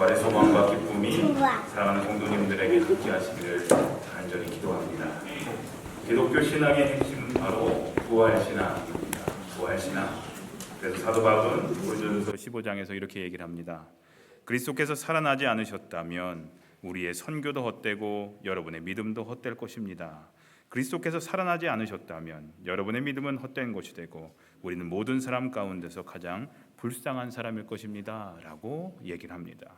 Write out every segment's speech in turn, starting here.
부활의 소망과 기쁨이 사랑하는 성도님들에게 함께 하시기를 간절히 기도합니다. 기독교 신앙의 핵심은 바로 부활신앙입니다. 부활신앙. 그래서 사도 바울은 고린도전서 15장에서 이렇게 얘기를 합니다. 그리스도께서 살아나지 않으셨다면 우리의 선교도 헛되고 여러분의 믿음도 헛될 것입니다. 그리스도께서 살아나지 않으셨다면 여러분의 믿음은 헛된 것이 되고 우리는 모든 사람 가운데서 가장 불쌍한 사람일 것입니다 라고 얘기를 합니다.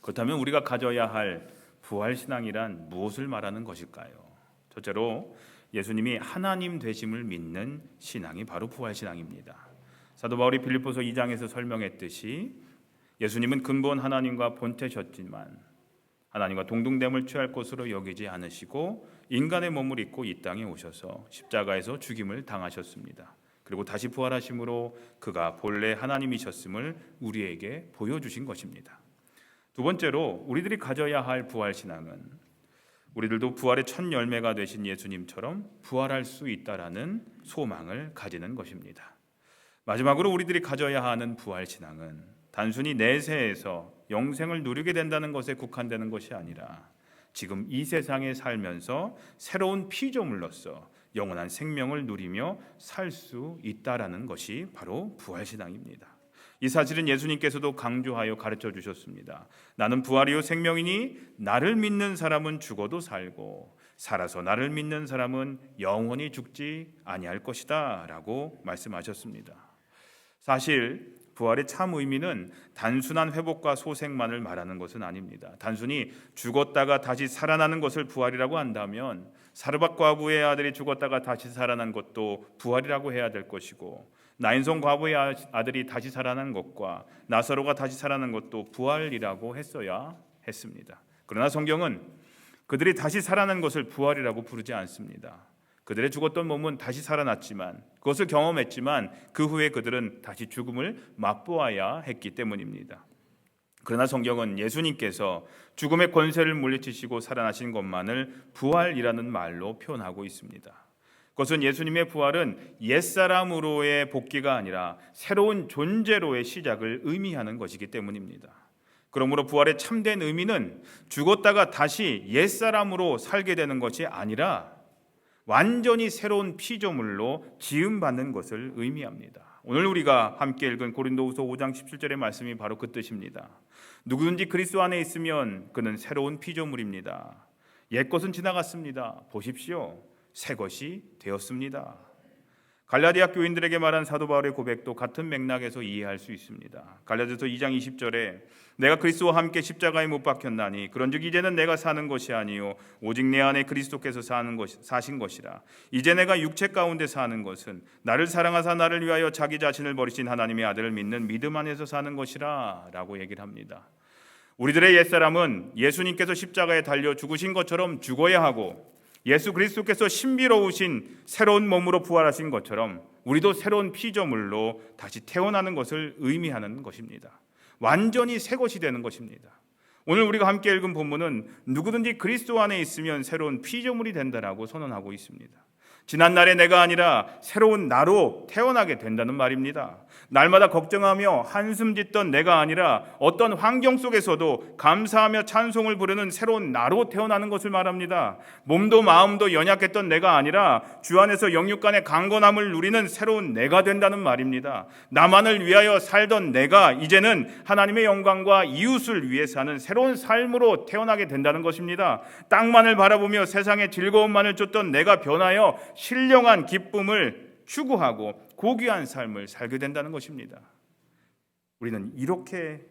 그렇다면 우리가 가져야 할 부활신앙이란 무엇을 말하는 것일까요? 첫째로 예수님이 하나님 되심을 믿는 신앙이 바로 부활신앙입니다. 사도 바울이 빌립보서 2장에서 설명했듯이 예수님은 근본 하나님과 본체셨지만 하나님과 동등됨을 취할 것으로 여기지 않으시고 인간의 몸을 입고 이 땅에 오셔서 십자가에서 죽임을 당하셨습니다. 그리고 다시 부활하심으로 그가 본래 하나님이셨음을 우리에게 보여주신 것입니다. 두 번째로 우리들이 가져야 할 부활신앙은 우리들도 부활의 첫 열매가 되신 예수님처럼 부활할 수 있다라는 소망을 가지는 것입니다. 마지막으로 우리들이 가져야 하는 부활신앙은 단순히 내세에서 영생을 누리게 된다는 것에 국한되는 것이 아니라 지금 이 세상에 살면서 새로운 피조물로서 영원한 생명을 누리며 살 수 있다라는 것이 바로 부활신앙입니다. 이 사실은 예수님께서도 강조하여 가르쳐 주셨습니다. 나는 부활이요 생명이니 나를 믿는 사람은 죽어도 살고 살아서 나를 믿는 사람은 영원히 죽지 아니할 것이다 라고 말씀하셨습니다. 사실 부활의 참 의미는 단순한 회복과 소생만을 말하는 것은 아닙니다. 단순히 죽었다가 다시 살아나는 것을 부활이라고 한다면 사르밧 과부의 아들이 죽었다가 다시 살아난 것도 부활이라고 해야 될 것이고 나인성 과부의 아들이 다시 살아난 것과 나사로가 다시 살아난 것도 부활이라고 했어야 했습니다. 그러나 성경은 그들이 다시 살아난 것을 부활이라고 부르지 않습니다. 그들의 죽었던 몸은 다시 살아났지만 그것을 경험했지만 그 후에 그들은 다시 죽음을 맛보아야 했기 때문입니다. 그러나 성경은 예수님께서 죽음의 권세를 물리치시고 살아나신 것만을 부활이라는 말로 표현하고 있습니다. 그것은 예수님의 부활은 옛사람으로의 복귀가 아니라 새로운 존재로의 시작을 의미하는 것이기 때문입니다. 그러므로 부활의 참된 의미는 죽었다가 다시 옛사람으로 살게 되는 것이 아니라 완전히 새로운 피조물로 지음받는 것을 의미합니다. 오늘 우리가 함께 읽은 고린도후서 5장 17절의 말씀이 바로 그 뜻입니다. 누구든지 그리스도 안에 있으면 그는 새로운 피조물입니다. 옛것은 지나갔습니다. 보십시오. 새것이 되었습니다. 갈라디아 교인들에게 말한 사도 바울의 고백도 같은 맥락에서 이해할 수 있습니다. 갈라디아서 2장 20절에 내가 그리스도와 함께 십자가에 못 박혔나니 그런즉 이제는 내가 사는 것이 아니요 오직 내 안에 그리스도께서 사신 것이라. 이제 내가 육체 가운데 사는 것은 나를 사랑하사 나를 위하여 자기 자신을 버리신 하나님의 아들을 믿는 믿음 안에서 사는 것이라 라고 얘기를 합니다. 우리들의 옛사람은 예수님께서 십자가에 달려 죽으신 것처럼 죽어야 하고 예수 그리스도께서 신비로우신 새로운 몸으로 부활하신 것처럼 우리도 새로운 피조물로 다시 태어나는 것을 의미하는 것입니다. 완전히 새 것이 되는 것입니다. 오늘 우리가 함께 읽은 본문은 누구든지 그리스도 안에 있으면 새로운 피조물이 된다라고 선언하고 있습니다. 지난날의 내가 아니라 새로운 나로 태어나게 된다는 말입니다. 날마다 걱정하며 한숨 짓던 내가 아니라 어떤 환경 속에서도 감사하며 찬송을 부르는 새로운 나로 태어나는 것을 말합니다. 몸도 마음도 연약했던 내가 아니라 주 안에서 영육 간의 강건함을 누리는 새로운 내가 된다는 말입니다. 나만을 위하여 살던 내가 이제는 하나님의 영광과 이웃을 위해 사는 새로운 삶으로 태어나게 된다는 것입니다. 땅만을 바라보며 세상의 즐거움만을 쫓던 내가 변하여 신령한 기쁨을 추구하고 고귀한 삶을 살게 된다는 것입니다. 우리는 이렇게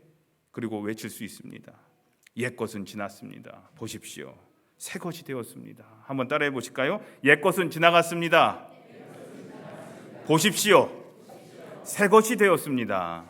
그리고 외칠 수 있습니다. 옛것은 지났습니다. 보십시오. 새 것이 되었습니다. 한번 따라해 보실까요? 옛것은 지나갔습니다. 보십시오. 새 것이 되었습니다.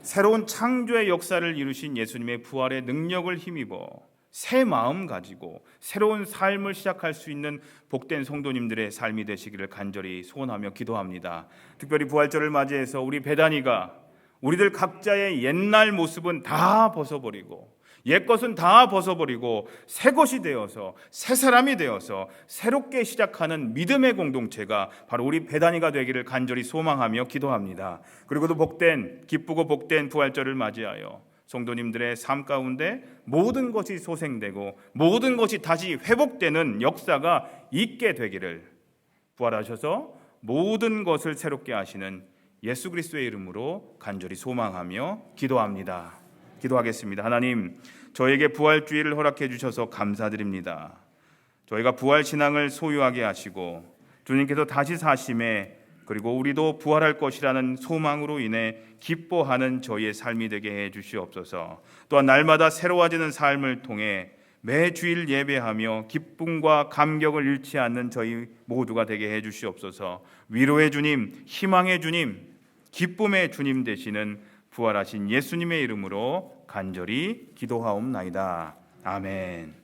새로운 창조의 역사를 이루신 예수님의 부활의 능력을 힘입어 새 마음 가지고 새로운 삶을 시작할 수 있는 복된 성도님들의 삶이 되시기를 간절히 소원하며 기도합니다. 특별히 부활절을 맞이해서 우리 배단이가 우리들 각자의 옛날 모습은 다 벗어버리고 옛것은 다 벗어버리고 새 것이 되어서 새 사람이 되어서 새롭게 시작하는 믿음의 공동체가 바로 우리 배단이가 되기를 간절히 소망하며 기도합니다. 그리고도 기쁘고 복된 부활절을 맞이하여 성도님들의 삶 가운데 모든 것이 소생되고 모든 것이 다시 회복되는 역사가 있게 되기를, 부활하셔서 모든 것을 새롭게 하시는 예수 그리스도의 이름으로 간절히 소망하며 기도합니다. 기도하겠습니다. 하나님, 저에게 부활주의를 허락해 주셔서 감사드립니다. 저희가 부활신앙을 소유하게 하시고 주님께서 다시 사심에, 그리고 우리도 부활할 것이라는 소망으로 인해 기뻐하는 저희의 삶이 되게 해 주시옵소서. 또한 날마다 새로워지는 삶을 통해 매 주일 예배하며 기쁨과 감격을 잃지 않는 저희 모두가 되게 해 주시옵소서. 위로의 주님, 희망의 주님, 기쁨의 주님 되시는 부활하신 예수님의 이름으로 간절히 기도하옵나이다. 아멘.